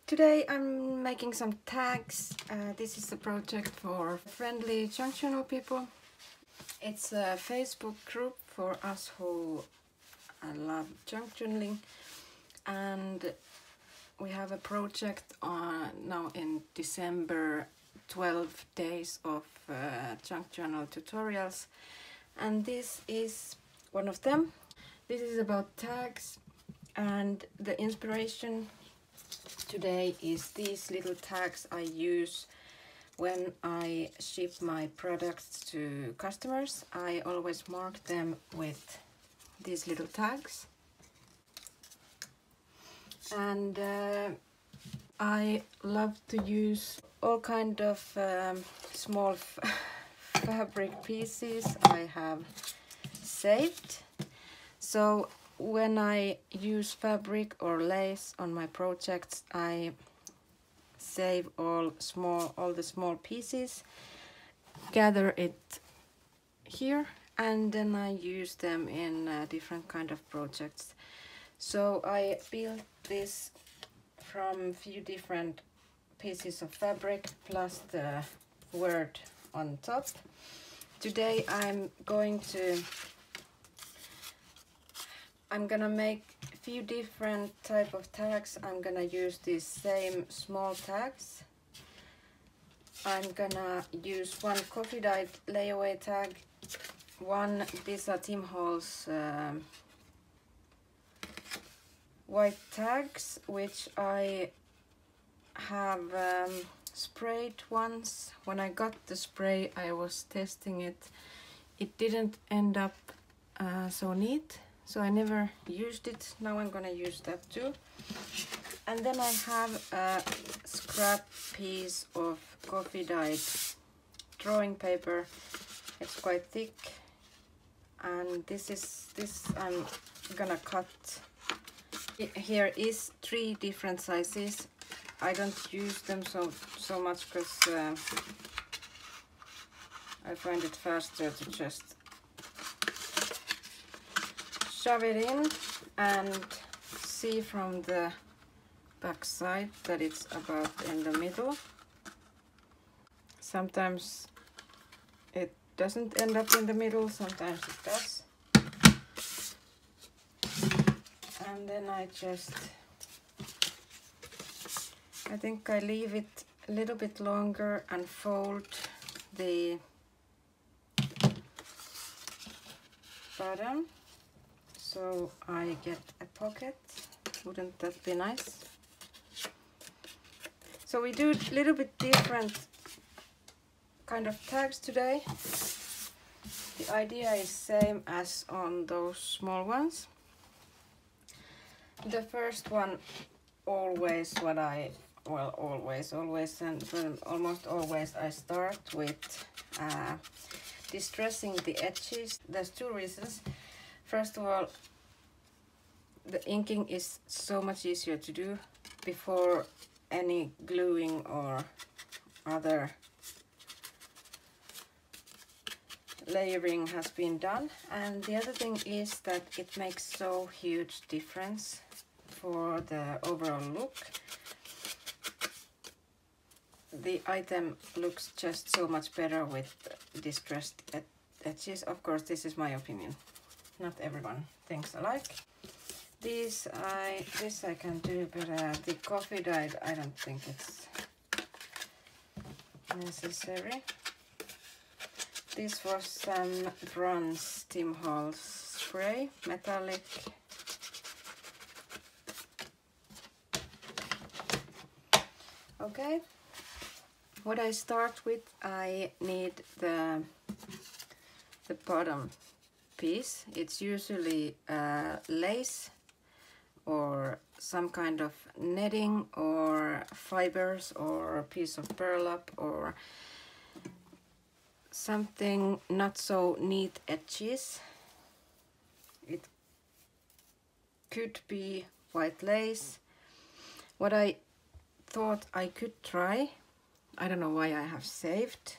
Today I'm making some tags. This is a project for friendly junctional people. It's a Facebook group for us who love junctioning, and we have a project on now in December, 12 days of junctional tutorials, and this is one of them. This is about tags, and the inspiration today is these little tags I use when I ship my products to customers. I always mark them with these little tags, and I love to use all kind of small fabric pieces I have saved. So when I use fabric or lace on my projects, I save all the small pieces, gather it here, and then I use them in different kind of projects. So I built this from few different pieces of fabric plus the word on top. Today I'm gonna make a few different type of tags. I'm gonna use these same small tags. I'm gonna use one coffee dyed layaway tag, one these are Tim Holtz white tags, which I have sprayed once. When I got the spray, I was testing it. It didn't end up so neat, so I never used it. Now I'm gonna use that too. And then I have a scrap piece of coffee dyed drawing paper. It's quite thick, and this I'm gonna cut. Here is 3 different sizes. I don't use them so much because I find it faster to just shove it in and see from the back side that it's about in the middle. Sometimes it doesn't end up in the middle, sometimes it does. And then I think I leave it a little bit longer and fold the bottom so I get a pocket. Wouldn't that be nice? So we do a little bit different kind of tags today. The idea is same as on those small ones. The first one, always and almost always I start with distressing the edges. There's 2 reasons. First of all, the inking is so much easier to do before any gluing or other layering has been done. And the other thing is that it makes so huge difference for the overall look. The item looks just so much better with distressed edges. Of course, this is my opinion. Not everyone thinks alike. This I can do, but the coffee dyed, I don't think it's necessary. This was some bronze Tim Holtz spray, metallic. Okay, what I start with, I need the bottom piece. It's usually lace or some kind of netting or fibers or a piece of burlap or something not so neat edges. It could be white lace. What I thought I could try, I don't know why I have saved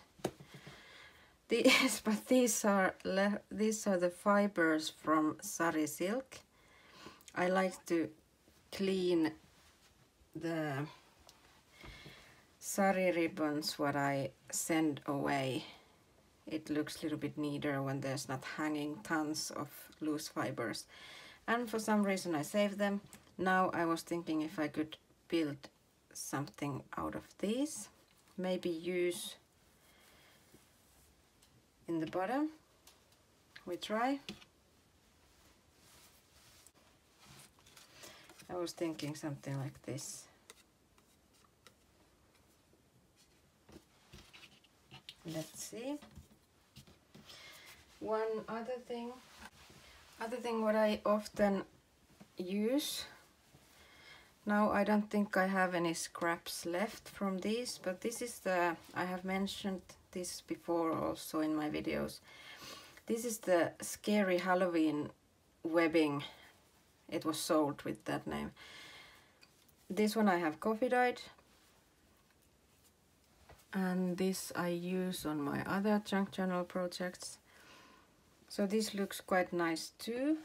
these, but these are the fibers from sari silk. I like to clean the sari ribbons what I send away. It looks a little bit neater when there's not hanging tons of loose fibers. And for some reason I saved them. Now I was thinking if I could build something out of these. Maybe use in the bottom. We try. I was thinking something like this. Let's see. One other thing what I often use. Now I don't think I have any scraps left from these, but this is the, I have mentioned this before also in my videos. This is the Scary Halloween webbing. It was sold with that name. This one I have coffee dyed. And this I use on my other junk journal projects. So this looks quite nice too.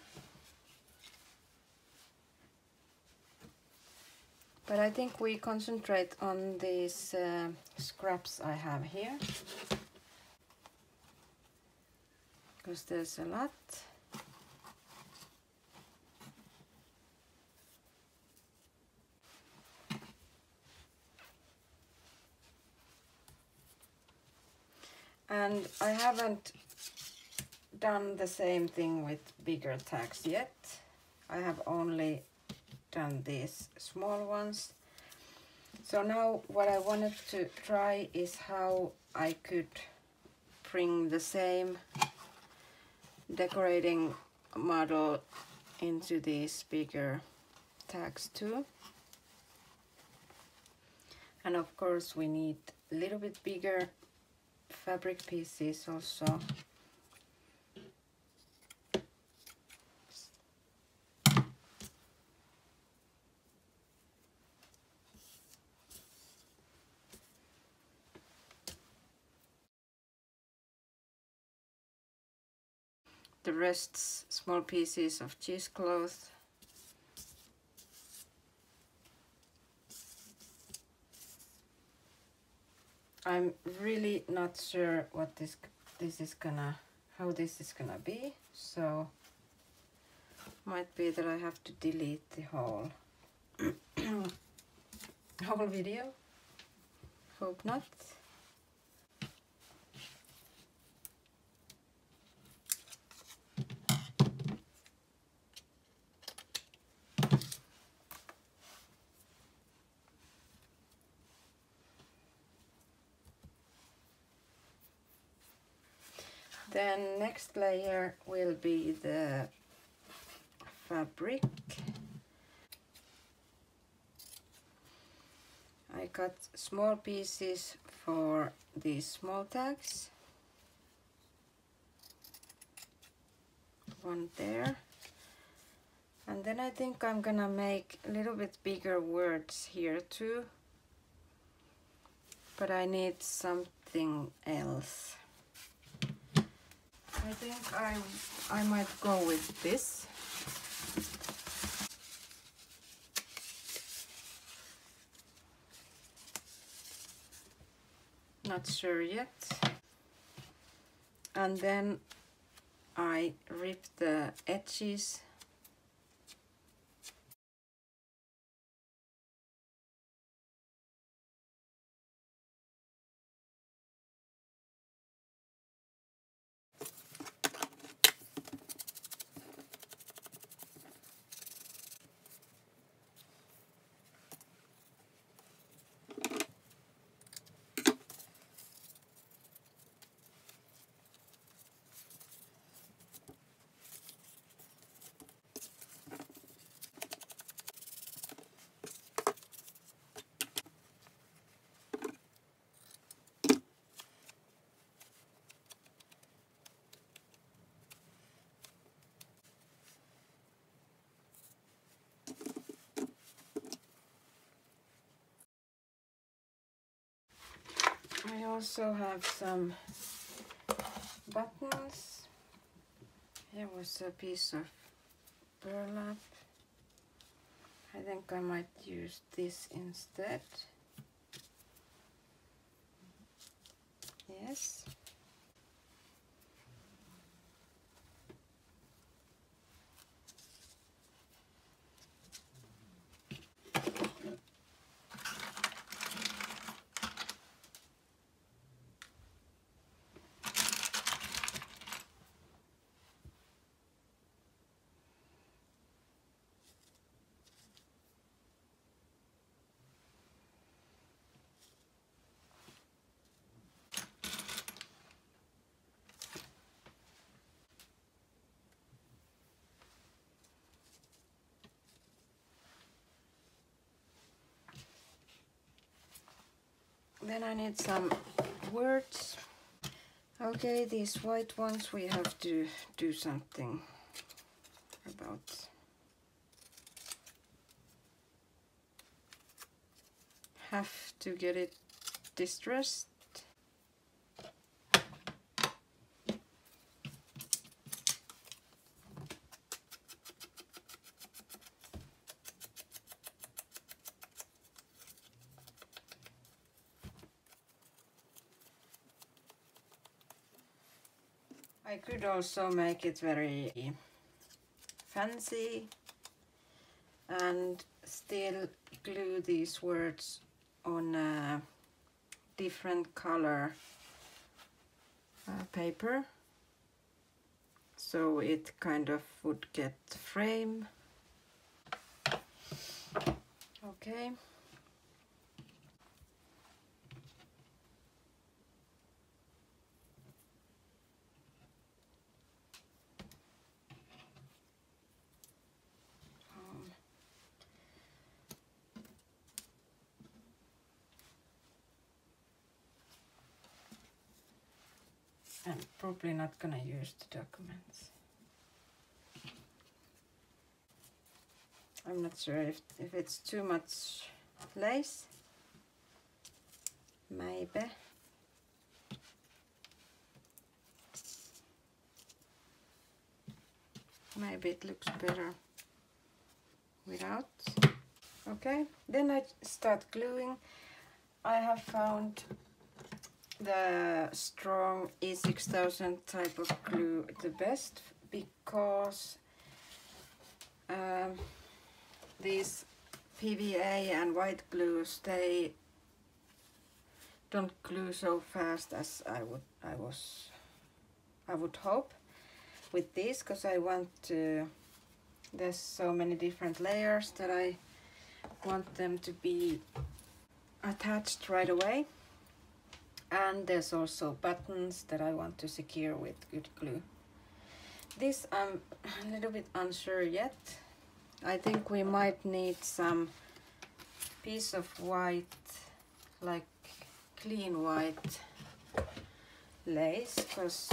But I think we concentrate on these scraps I have here, because there's a lot. And I haven't done the same thing with bigger tags yet. I have only done these small ones. So now what I wanted to try is how I could bring the same decorating model into these bigger tags too. And of course we need a little bit bigger fabric pieces also. The rest small pieces of cheesecloth. I'm really not sure what this is gonna, how this is gonna be, so might be that I have to delete the whole whole video. Hope not. Then next layer will be the fabric. I cut small pieces for these small tags. One there. And then I think I'm gonna make a little bit bigger words here too. But I need something else. I think I might go with this. Not sure yet. And then I rip the edges. I also have some buttons. Here was a piece of burlap. I think I might use this instead. Yes. Then I need some words. Okay, these white ones we have to do something about. Have to get it distressed. I could also make it very fancy and still glue these words on a different color paper, so it kind of would get frame. Okay. I'm probably not gonna use the documents. I'm not sure if it's too much lace. Maybe. Maybe it looks better without. Okay, then I start gluing. I have found the strong E6000 type of glue the best, because these PVA and white glues, they don't glue so fast as I would hope with this, because I want to, there's so many different layers that I want them to be attached right away. And there's also buttons that I want to secure with good glue. This I'm a little bit unsure yet. I think we might need some piece of white, like clean white lace, because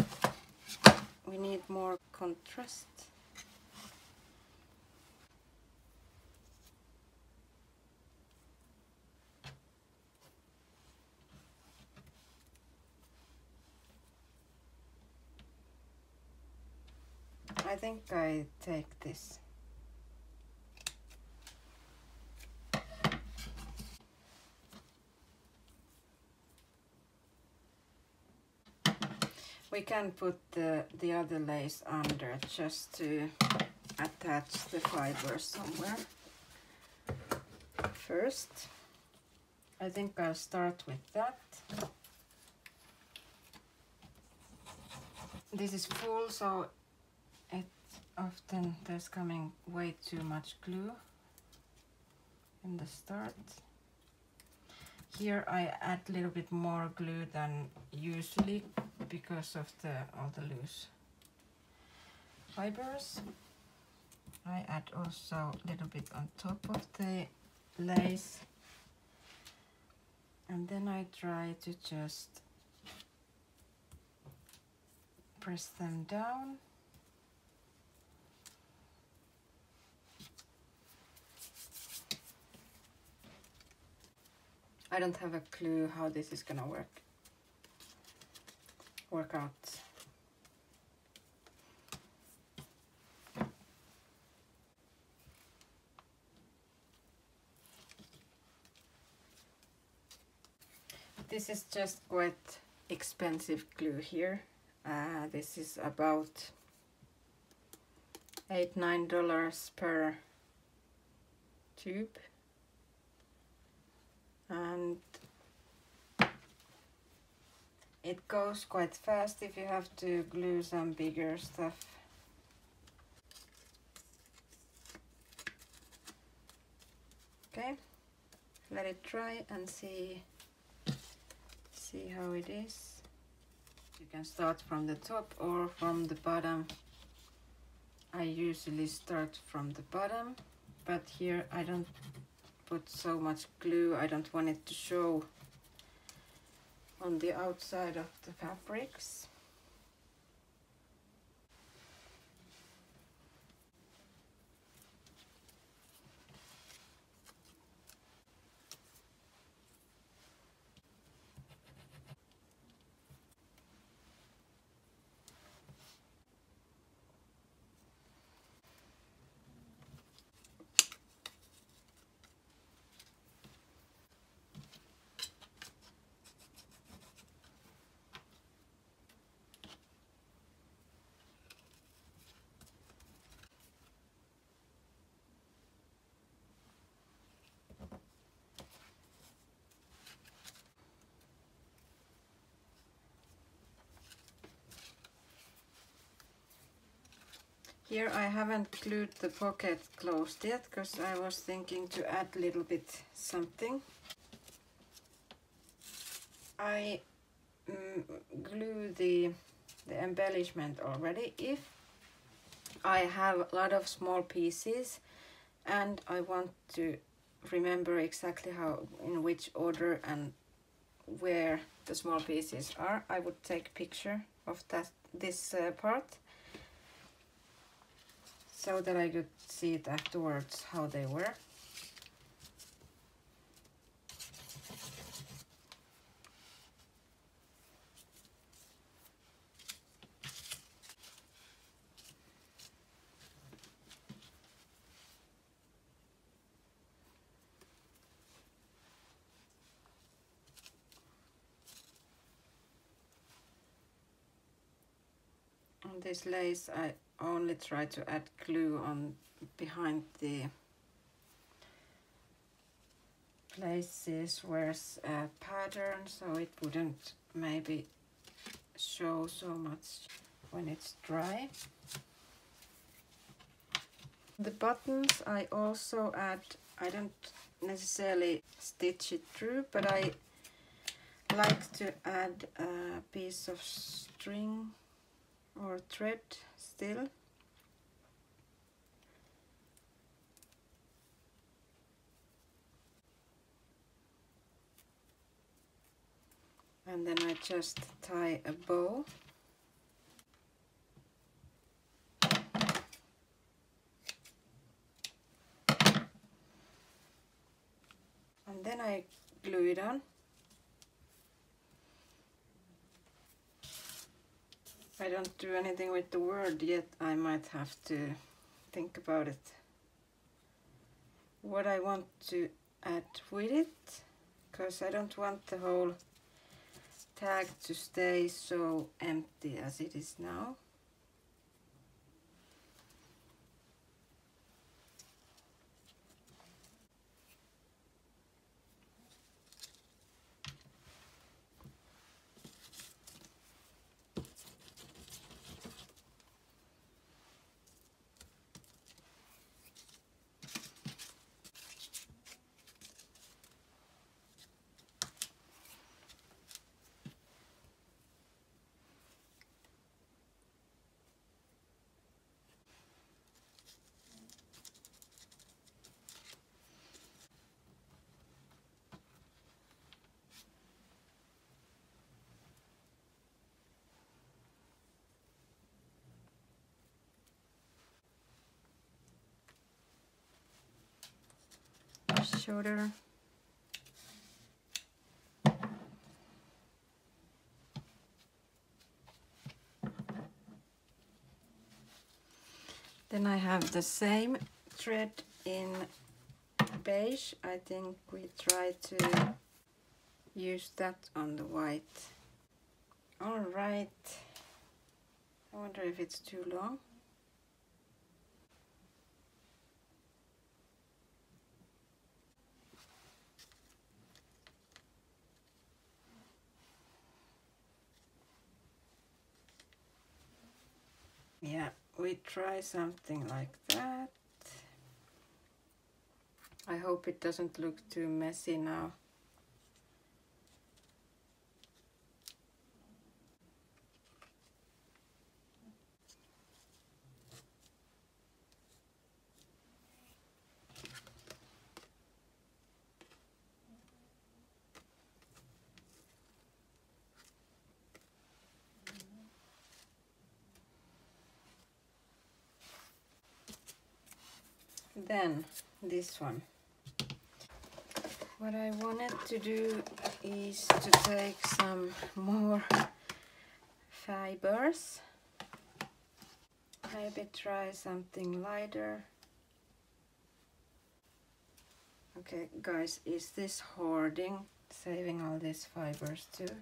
we need more contrast. I think I take this. We can put the other lace under just to attach the fibers somewhere. First, I think I'll start with that. This is full, so it often there's coming way too much glue in the start. Here I add a little bit more glue than usually because of all the loose fibers. I add also a little bit on top of the lace, and then I try to just press them down. I don't have a clue how this is gonna work out. This is just quite expensive glue here. This is about $8–9 per tube, and it goes quite fast if you have to glue some bigger stuff. Okay, let it dry and see how it is. You can start from the top or from the bottom. I usually start from the bottom, but here I don't put so much glue. I don't want it to show on the outside of the fabrics. Here I haven't glued the pocket closed yet because I was thinking to add a little bit something. I glue the embellishment already. If I have a lot of small pieces and I want to remember exactly how, in which order and where the small pieces are, I would take a picture of this part, so that I could see it afterwards how they were. On this lace I only try to add glue on behind the places where's a pattern, so it wouldn't maybe show so much when it's dry. The buttons I also add, I don't necessarily stitch it through, but I like to add a piece of string or thread still. And then I just tie a bow. And then I glue it on. I don't do anything with the word yet. I might have to think about it. What I want to add with it, because I don't want the whole tag to stay so empty as it is now. Shoulder. Then I have the same thread in beige. I think we try to use that on the white. All right. I wonder if it's too long. Yeah, we try something like that. I hope it doesn't look too messy now. Then this one. What I wanted to do is to take some more fibers. Maybe try something lighter. Okay, guys, is this hoarding? Saving all these fibers too?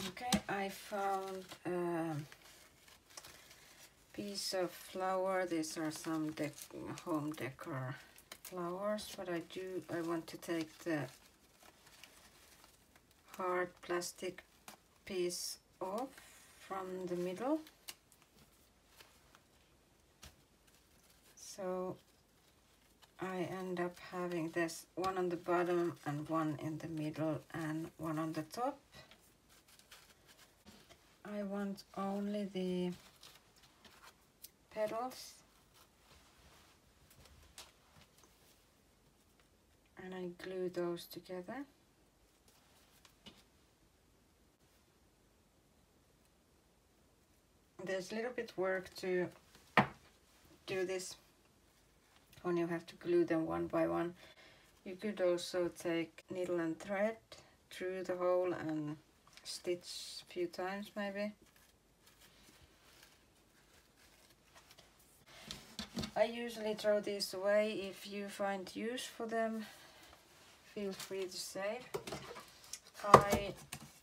Okay, I found a piece of flower. These are some home decor flowers. What I want to take the hard plastic piece off from the middle. So I end up having this one on the bottom and one in the middle and one on the top. I want only the petals, and I glue those together. There's a little bit work to do this when you have to glue them one by one. You could also take needle and thread through the hole and stitch a few times maybe. I usually throw these away. If you find use for them, feel free to save. I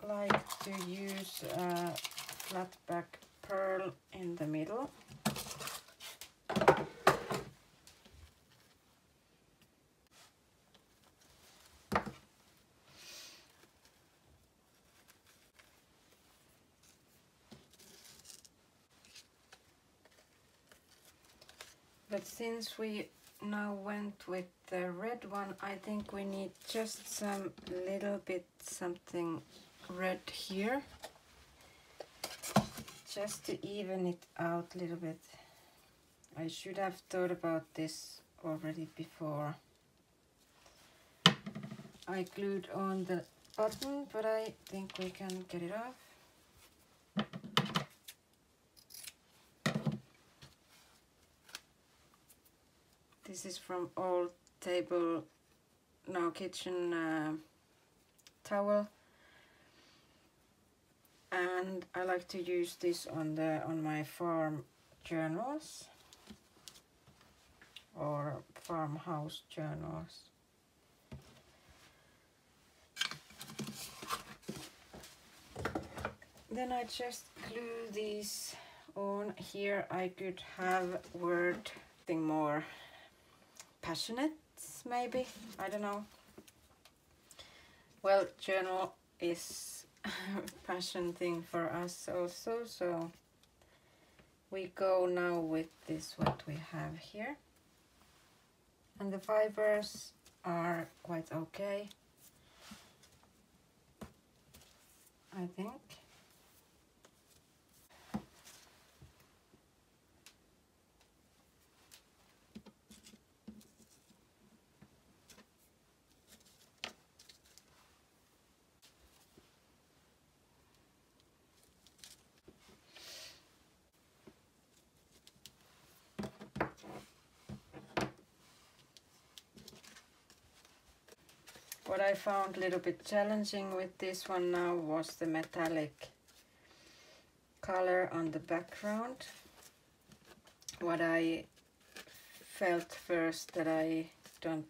like to use a flat back pearl in the middle. But since we now went with the red one, I think we need just some little bit something red here, just to even it out a little bit. I should have thought about this already before I glued on the button, but I think we can get it off. This is from old kitchen towel, and I like to use this on my farm journals or farmhouse journals. Then I just glue these on. Here I could have word thing more passionate, maybe, I don't know. Well, journal is a passion thing for us also, so we go now with this what we have here. And the fibers are quite okay, I think. What I found a little bit challenging with this one now was the metallic color on the background. What I felt first that I don't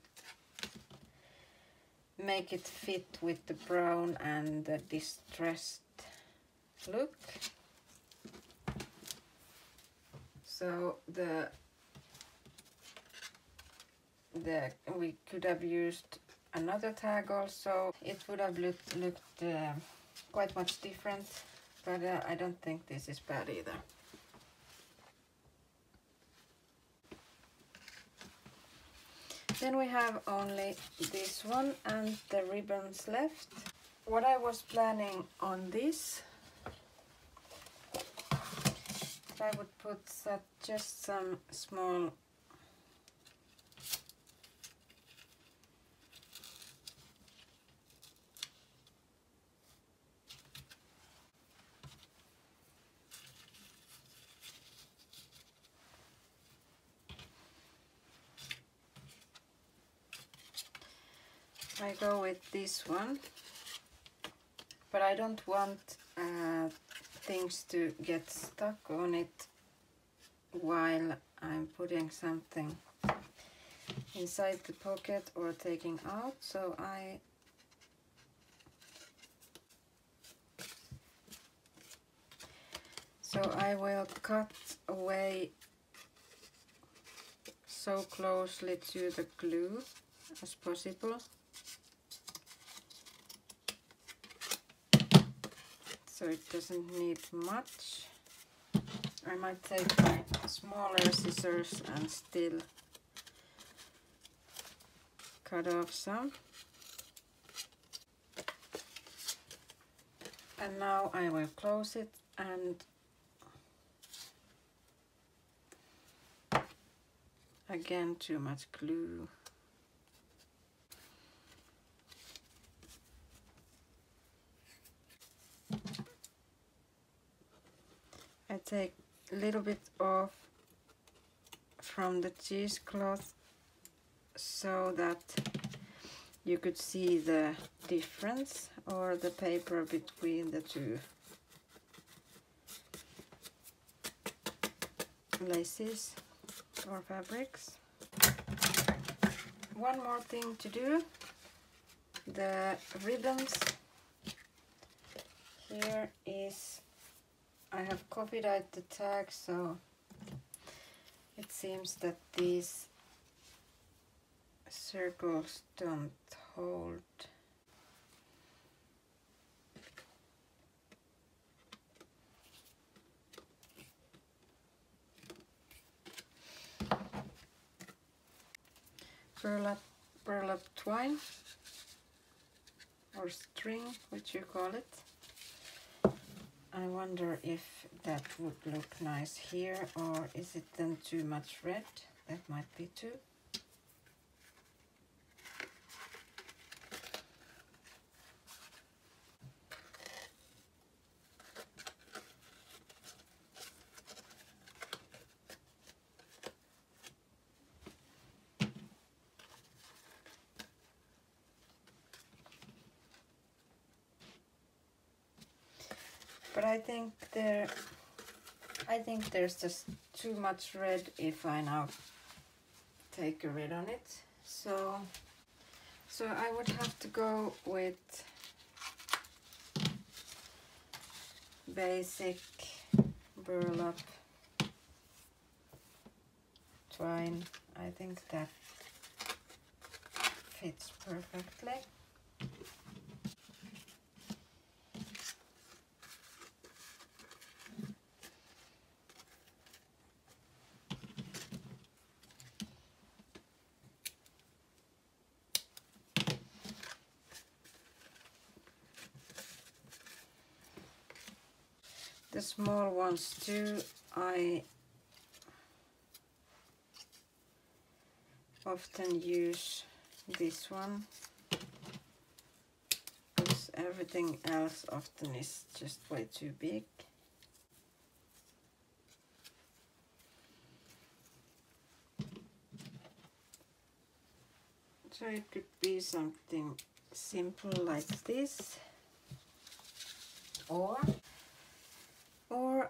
make it fit with the brown and the distressed look. So we could have used another tag also. It would have looked quite much different, but I don't think this is bad either. Then we have only this one and the ribbons left. What I was planning on this, I would put just some small I go with this one, but I don't want things to get stuck on it while I'm putting something inside the pocket or taking out, so I will cut away so closely to the glue as possible. So it doesn't need much. I might take my smaller scissors and still cut off some. And now I will close it and again too much glue. I take a little bit off from the cheesecloth so that you could see the difference or the paper between the two laces or fabrics. One more thing to do, the ribbons. Here is, I have copied out the tag, so it seems that these circles don't hold. Burlap twine or string, which you call it. I wonder if that would look nice here, or is it then too much red? That might be too. But I think there's just too much red if I now take a red on it. So I would have to go with basic burlap twine. I think that fits perfectly. The small ones too, I often use this one, because everything else often is just way too big. So it could be something simple like this, or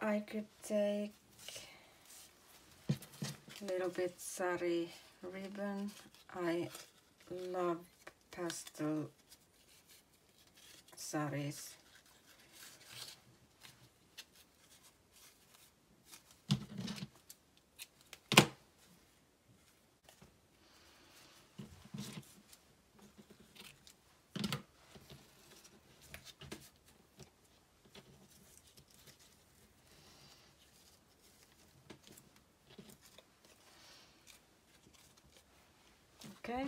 I could take a little bit sari ribbon. I love pastel saris. Okay,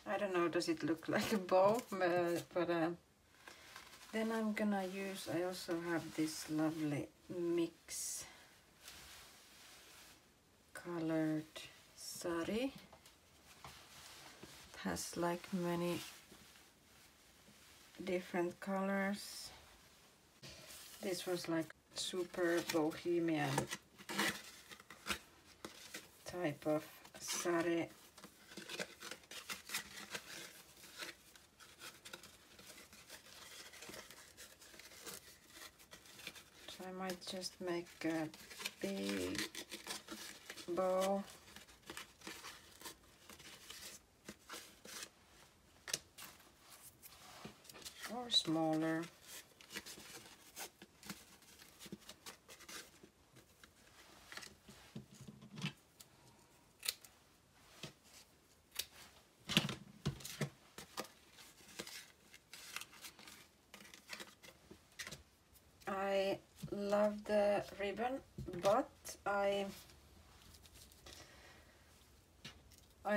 I don't know, does it look like a bow? But then I'm gonna use, I also have this lovely mix colored sari. It has like many different colors. This was like super bohemian type of sari. So I might just make a big bow. Or smaller. I love the ribbon, but I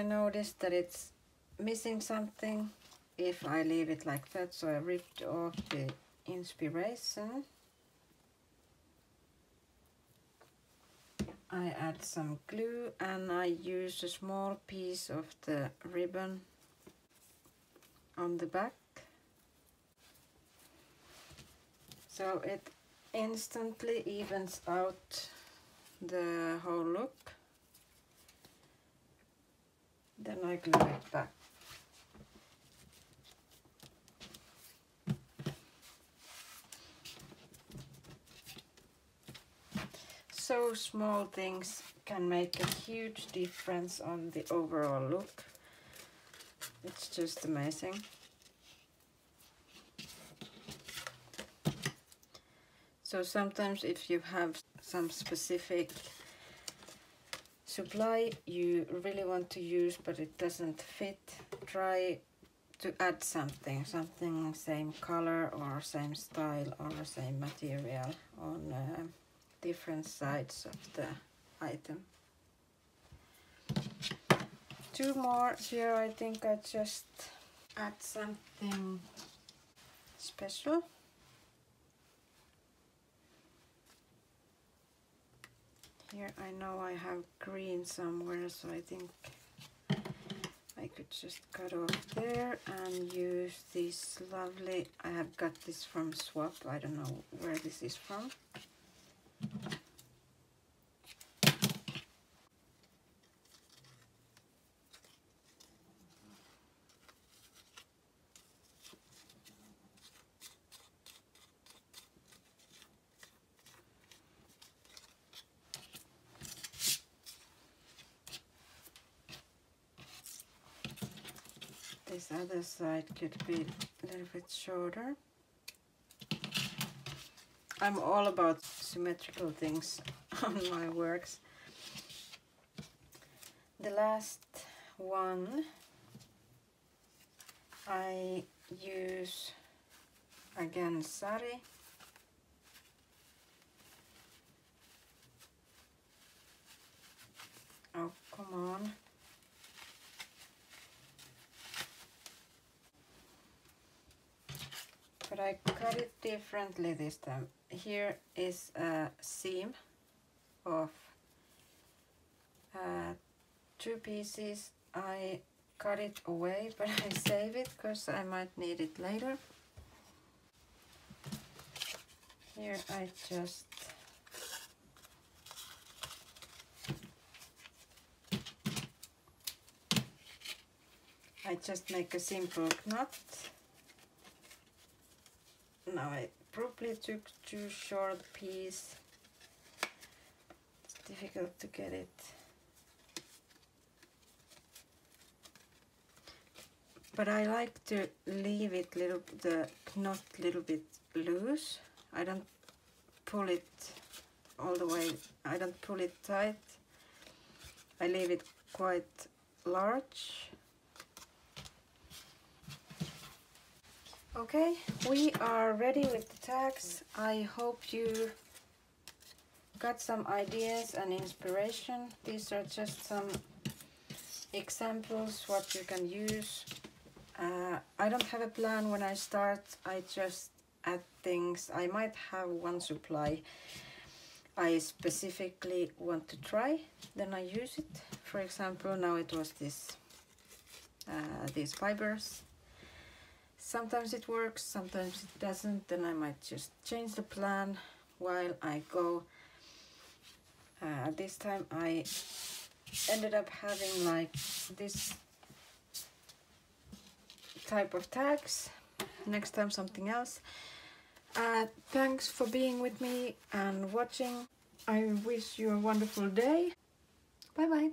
noticed that it's missing something if I leave it like that, so I ripped off the inspiration. I add some glue and I use a small piece of the ribbon on the back, so it instantly evens out the whole look. Then I glue it back. So small things can make a huge difference on the overall look. It's just amazing. So sometimes if you have some specific supply you really want to use but it doesn't fit, try to add something same color or same style or same material on different sides of the item. Two more here. I think I just add something special. Here I know I have green somewhere, so I think I could just cut off there and use this lovely, I have got this from Swap, I don't know where this is from. This other side could be a little bit shorter. I'm all about symmetrical things on my works. The last one I use again sari. Oh, come on. But I cut it differently this time. Here is a seam of 2 pieces. I cut it away, but I save it because I might need it later. Here I just make a simple knot. Now I probably took too short a piece. It's difficult to get it. But I like to leave it the knot little bit loose. I don't pull it all the way. I don't pull it tight. I leave it quite large. Okay, we are ready with the tags. I hope you got some ideas and inspiration. These are just some examples what you can use. I don't have a plan when I start. I just add things. I might have one supply I specifically want to try, then I use it. For example, now it was these fibers. Sometimes it works, sometimes it doesn't, then I might just change the plan while I go. This time I ended up having like this type of tags. Next time something else. Thanks for being with me and watching. I wish you a wonderful day. Bye bye.